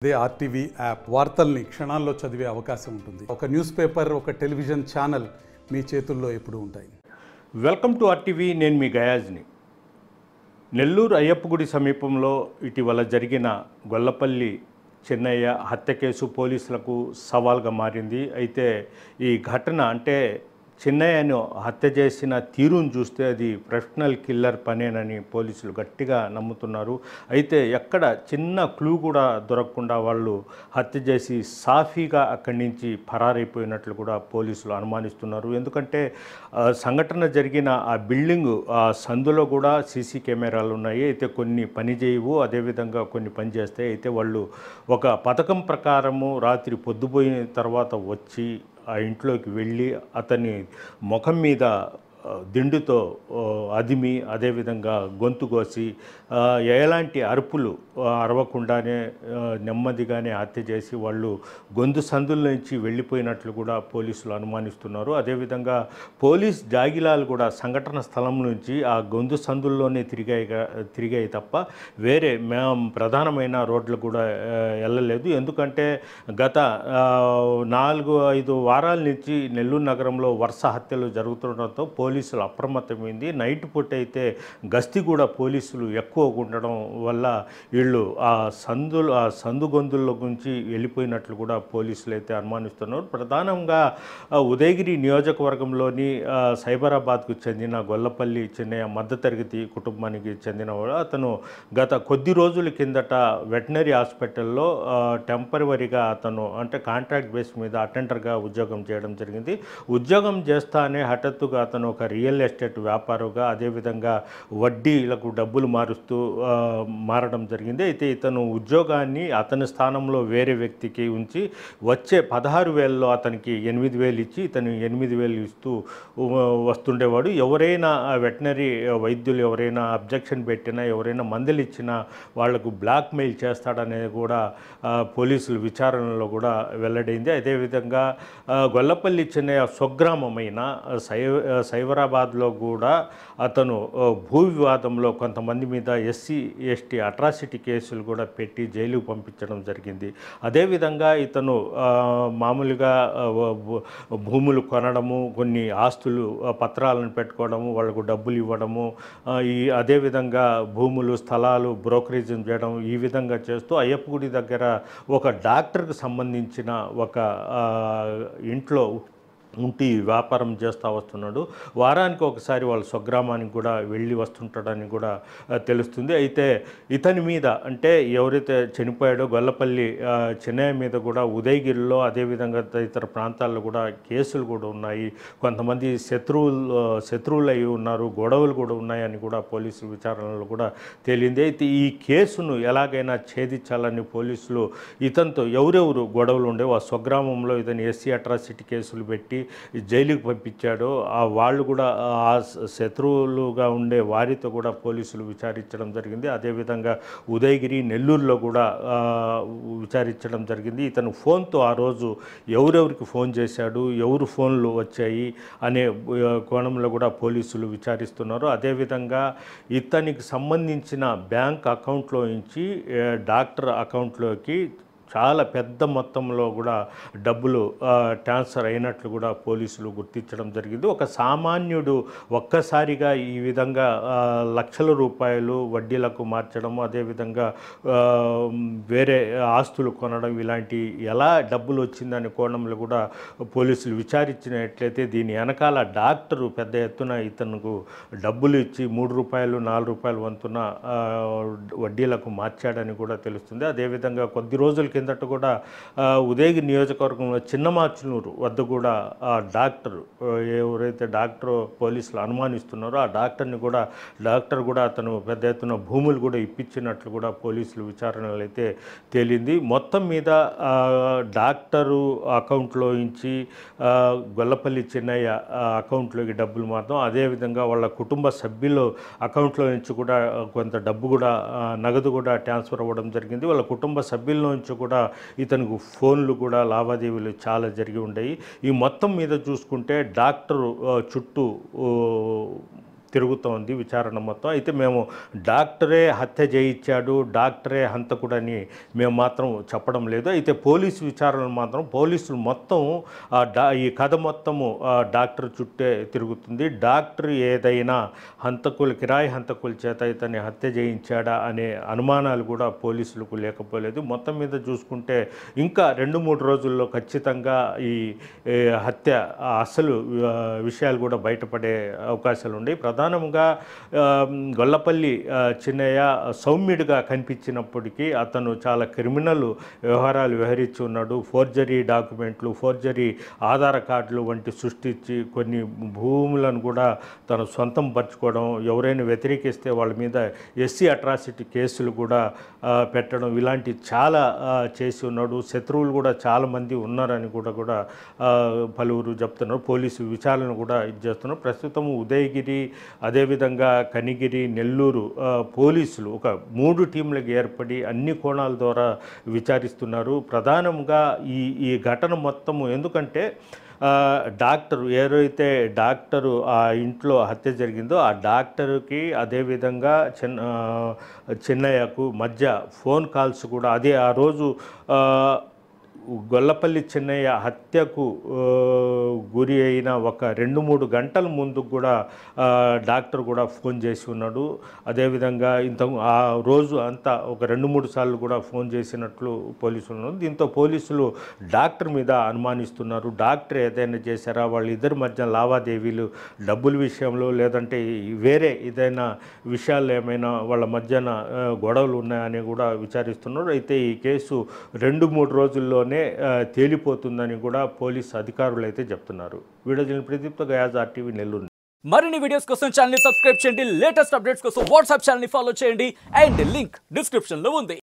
అదే RTV app వార్తల్ని క్షణాల్లో చదివే అవకాశం ఉంటుంది. ఒక న్యూస్ పేపర్, ఒక టెలివిజన్ ఛానల్ మీ చేతుల్లో ఎప్పుడూ ఉంటాయి. Welcome to RTV. నేను మీ గయాజ్ని. నెల్లూరు అయ్యప్ప గుడి సమీపంలో ఇటీవల జరిగిన గొల్లపల్లి చెన్నయ్య హత్య కేసు పోలీసులకు సవాల్గా మారింది. అయితే ఈ ఘటన అంటే చెన్నయ్యను హత్య చేసిన తీరును చూస్తే అది ప్రొఫెషనల్ కిల్లర్ పనేనని పోలీసులు గట్టిగా నమ్ముతున్నారు. అయితే ఎక్కడ చిన్న క్లూ కూడా దొరకకుండా వాళ్ళు హత్య చేసి సాఫీగా అక్కడి నుంచి పరారైపోయినట్లు కూడా పోలీసులు అనుమానిస్తున్నారు. ఎందుకంటే సంఘటన జరిగిన ఆ బిల్డింగు ఆ సందులో కూడా సీసీ కెమెరాలు ఉన్నాయి. అయితే కొన్ని పని చేయవు, అదేవిధంగా కొన్ని పని చేస్తాయి. అయితే వాళ్ళు ఒక పథకం ప్రకారము రాత్రి పొద్దుపోయిన తర్వాత వచ్చి ఆ ఇంట్లోకి వెళ్ళి అతని ముఖం మీద దిండుతో అదిమి, అదేవిధంగా గొంతు కోసి ఎలాంటి అరుపులు అరవకుండానే నెమ్మదిగానే హత్య చేసి వాళ్ళు గొంతు సందుల నుంచి వెళ్ళిపోయినట్లు కూడా పోలీసులు అనుమానిస్తున్నారు. అదేవిధంగా పోలీస్ జాగిలాలు కూడా సంఘటన స్థలం నుంచి ఆ గొంతు సందుల్లోనే తిరిగాయి తప్ప వేరే ప్రధానమైన రోడ్లు కూడా వెళ్ళలేదు. ఎందుకంటే గత 4-5 వారాల నుంచి నెల్లూరు నగరంలో వరుస హత్యలు జరుగుతుండటంతో పోలీసులు అప్రమత్తమైంది. నైట్ పూట అయితే గస్తీ కూడా పోలీసులు ఎక్కువ ఉండడం వల్ల వీళ్ళు ఆ సందు గొంతుల్లో గురించి వెళ్ళిపోయినట్లు కూడా పోలీసులు అయితే అనుమానిస్తున్నారు. ప్రధానంగా ఉదయగిరి నియోజకవర్గంలోని సైబరాబాద్కు చెందిన గొల్లపల్లి చెన్నయ్య మధ్యతరగతి కుటుంబానికి చెందినవాడు. అతను గత కొద్ది రోజుల కిందట వెటనరీ హాస్పిటల్లో టెంపరవరీగా అతను అంటే కాంట్రాక్ట్ బేస్ మీద అటెండర్గా ఉద్యోగం చేయడం జరిగింది. ఉద్యోగం చేస్తానే హఠాత్తుగా అతను ఒక రియల్ ఎస్టేట్ వ్యాపారుగా, అదేవిధంగా వడ్డీలకు డబ్బులు మారడం జరిగింది. అయితే ఇతను ఉద్యోగాన్ని అతని స్థానంలో వేరే వ్యక్తికి ఉంచి వచ్చే 16,000లో అతనికి 8,000 ఇచ్చి ఇతను 8,000 ఇస్తూ వస్తుండేవాడు. ఎవరైనా వెటనరీ వైద్యులు ఎవరైనా అబ్జెక్షన్ పెట్టినా, ఎవరైనా మందులు ఇచ్చినా వాళ్లకు బ్లాక్మెయిల్ చేస్తాడనేది కూడా పోలీసుల విచారణలో కూడా వెల్లడైంది. అదేవిధంగా గొల్లపల్లి చెన్నయ్య స్వగ్రామమైన సైబరాబాద్లో కూడా అతను భూ వివాదంలో కొంతమంది మీద SC/ST అట్రాసిటీ కేసులు కూడా పెట్టి జైలుకు పంపించడం జరిగింది. అదేవిధంగా ఇతను మామూలుగా భూములు కొనడము, కొన్ని ఆస్తులు పత్రాలను పెట్టుకోవడము, వాళ్ళకు డబ్బులు ఇవ్వడము, అదేవిధంగా భూములు స్థలాలు బ్రోకరేజం చేయడం, ఈ విధంగా చేస్తూ అయ్యప్ప గుడి దగ్గర ఒక డాక్టర్కి సంబంధించిన ఒక ఇంట్లో ఉండి వ్యాపారం చేస్తూ వస్తున్నాడు. వారానికి ఒకసారి వాళ్ళ స్వగ్రామానికి కూడా వెళ్ళి వస్తుంటాడని కూడా తెలుస్తుంది. అయితే ఇతని మీద అంటే ఎవరైతే చనిపోయాడో గొల్లపల్లి చెన్నయ్య మీద కూడా ఉదయగిరిలో, అదేవిధంగా ఇతర ప్రాంతాల్లో కూడా కేసులు కూడా ఉన్నాయి. కొంతమంది శత్రువులు అయి ఉన్నారు, గొడవలు కూడా ఉన్నాయని కూడా పోలీసుల విచారణలో కూడా తేలింది. అయితే ఈ కేసును ఎలాగైనా ఛేదించాలని పోలీసులు ఇతనితో ఎవరెవరు గొడవలు ఉండేవో ఆ స్వగ్రామంలో ఇతని SC అట్రాసిటీ కేసులు పెట్టి జైలుకు పంపించాడో వాళ్ళు కూడా ఆ శత్రువులుగా ఉండే వారితో కూడా పోలీసులు విచారించడం జరిగింది. అదేవిధంగా ఉదయగిరి, నెల్లూరులో కూడా విచారించడం జరిగింది. ఇతను ఫోన్తో ఆ రోజు ఎవరెవరికి ఫోన్ చేశాడు, ఎవరు ఫోన్లు వచ్చాయి అనే కోణంలో కూడా పోలీసులు విచారిస్తున్నారు. అదేవిధంగా ఇతనికి సంబంధించిన బ్యాంక్ అకౌంట్లో నుంచి డాక్టర్ అకౌంట్లోకి చాలా పెద్ద మొత్తంలో కూడా డబ్బులు ట్రాన్స్ఫర్ అయినట్లు కూడా పోలీసులు గుర్తించడం జరిగింది. ఒక సామాన్యుడు ఒక్కసారిగా ఈ విధంగా లక్షల రూపాయలు వడ్డీలకు మార్చడం, అదేవిధంగా వేరే ఆస్తులు కొనడం, ఇలాంటి ఎలా డబ్బులు వచ్చిందనే కోణంలో కూడా పోలీసులు విచారించినట్లయితే దీని వెనకాల డాక్టరు పెద్ద ఎత్తున ఇతనుకు డబ్బులు ఇచ్చి 3 రూపాయలు 4 రూపాయలు వంతున వడ్డీలకు మార్చాడని కూడా తెలుస్తుంది. అదేవిధంగా కొద్ది రోజుల కిందట కూడా ఉదయగిరి నియోజకవర్గంలో చిన్నమాచునూరు వద్ద కూడా ఆ డాక్టర్ ఎవరైతే డాక్టర్ పోలీసులు అనుమానిస్తున్నారో ఆ డాక్టర్ కూడా అతను పెద్ద ఎత్తున భూములు కూడా ఇప్పించినట్లు కూడా పోలీసులు విచారణలు అయితే తేలింది. మొత్తం మీద డాక్టరు అకౌంట్లో నుంచి గొల్లపల్లి చెన్నయ్య అకౌంట్లోకి డబ్బులు మాత్రం, అదేవిధంగా వాళ్ళ కుటుంబ సభ్యులు అకౌంట్లో నుంచి కూడా కొంత డబ్బు కూడా నగదు కూడా ట్రాన్స్ఫర్ అవ్వడం జరిగింది. వాళ్ళ కుటుంబ సభ్యుల నుంచి కూడా ఇతనికి ఫోన్లు కూడా లావాదేవీలు చాలా జరిగి ఉన్నాయి. ఈ మొత్తం మీద చూసుకుంటే డాక్టరు చుట్టూ తిరుగుతోంది విచారణ మొత్తం. అయితే మేము డాక్టరే హత్య చేయించాడు, డాక్టరే హంతకుడని మేము మాత్రం చెప్పడం లేదు. అయితే పోలీసు విచారణలు మాత్రం పోలీసులు మొత్తం ఈ కథ మొత్తము డాక్టర్ చుట్టే తిరుగుతుంది. డాక్టర్ ఏదైనా కిరాయి హంతకుల చేత ఇతన్ని హత్య చేయించాడా అనే అనుమానాలు కూడా పోలీసులకు లేకపోలేదు. మొత్తం మీద చూసుకుంటే ఇంకా 2-3 రోజుల్లో ఖచ్చితంగా ఈ హత్య అసలు విషయాలు కూడా బయటపడే అవకాశాలు ఉన్నాయి. ప్రధానంగా గొల్లపల్లి చిన్నయ్య సౌమ్యుడిగా కనిపించినప్పటికీ అతను చాలా క్రిమినల్ వ్యవహారాలు వ్యవహరించి ఉన్నాడు. ఫోర్జరీ డాక్యుమెంట్లు, ఫోర్జరీ ఆధార్ కార్డులు వంటి సృష్టించి కొన్ని భూములను కూడా తను సొంతం పరచుకోవడం, ఎవరైనా వ్యతిరేకిస్తే వాళ్ళ మీద ఎస్సీ అట్రాసిటీ కేసులు కూడా పెట్టడం, ఇలాంటి చాలా చేసి ఉన్నాడు. శత్రువులు కూడా చాలామంది ఉన్నారని కూడా పలువురు చెప్తున్నారు. పోలీసు విచారణ కూడా ఇది చేస్తున్నారు. ప్రస్తుతం ఉదయగిరి, అదేవిధంగా కనిగిరి, నెల్లూరు పోలీసులు ఒక 3 టీంలకు ఏర్పడి అన్ని కోణాల ద్వారా విచారిస్తున్నారు. ప్రధానంగా ఈ ఘటన మొత్తము ఎందుకంటే డాక్టరు ఏదైతే డాక్టరు ఆ ఇంట్లో హత్య జరిగిందో ఆ డాక్టరుకి అదేవిధంగా చిన్నయ్యకు మధ్య ఫోన్ కాల్స్ కూడా అదే ఆ రోజు గొల్లపల్లి చిన్నయ్య హత్యకు గురి అయిన ఒక 2-3 గంటల ముందు కూడా డాక్టర్ కూడా ఫోన్ చేసి ఉన్నాడు. అదేవిధంగా ఆ రోజు అంతా ఒక 2-3 సార్లు కూడా ఫోన్ చేసినట్లు పోలీసులు ఉన్నారు. దీంతో పోలీసులు డాక్టర్ మీద అనుమానిస్తున్నారు. డాక్టర్ ఏదైనా చేశారా, వాళ్ళిద్దరి మధ్య లావాదేవీలు డబ్బుల విషయంలో లేదంటే వేరే ఏదైనా విషయాలు ఏమైనా వాళ్ళ మధ్యన గొడవలు ఉన్నాయని కూడా విచారిస్తున్నారు. అయితే ఈ కేసు 2-3 రోజుల్లోనే తేలిపోతుందని కూడా పోలీసు అధికారులు అయితే చెప్తున్నారు. వీడియో ప్రదీప్తో గయాజ్ RTV నెల్లూరు. మరిన్ని వీడియోస్ కోసం ఛానల్ ని సబ్స్క్రైబ్ చేయండి. లేటెస్ట్ అప్డేట్స్ కోసం వాట్సాప్ ఛానల్ ని ఫాలో చేయండి. అండ్ లింక్ డిస్క్రిప్షన్ లో ఉంది.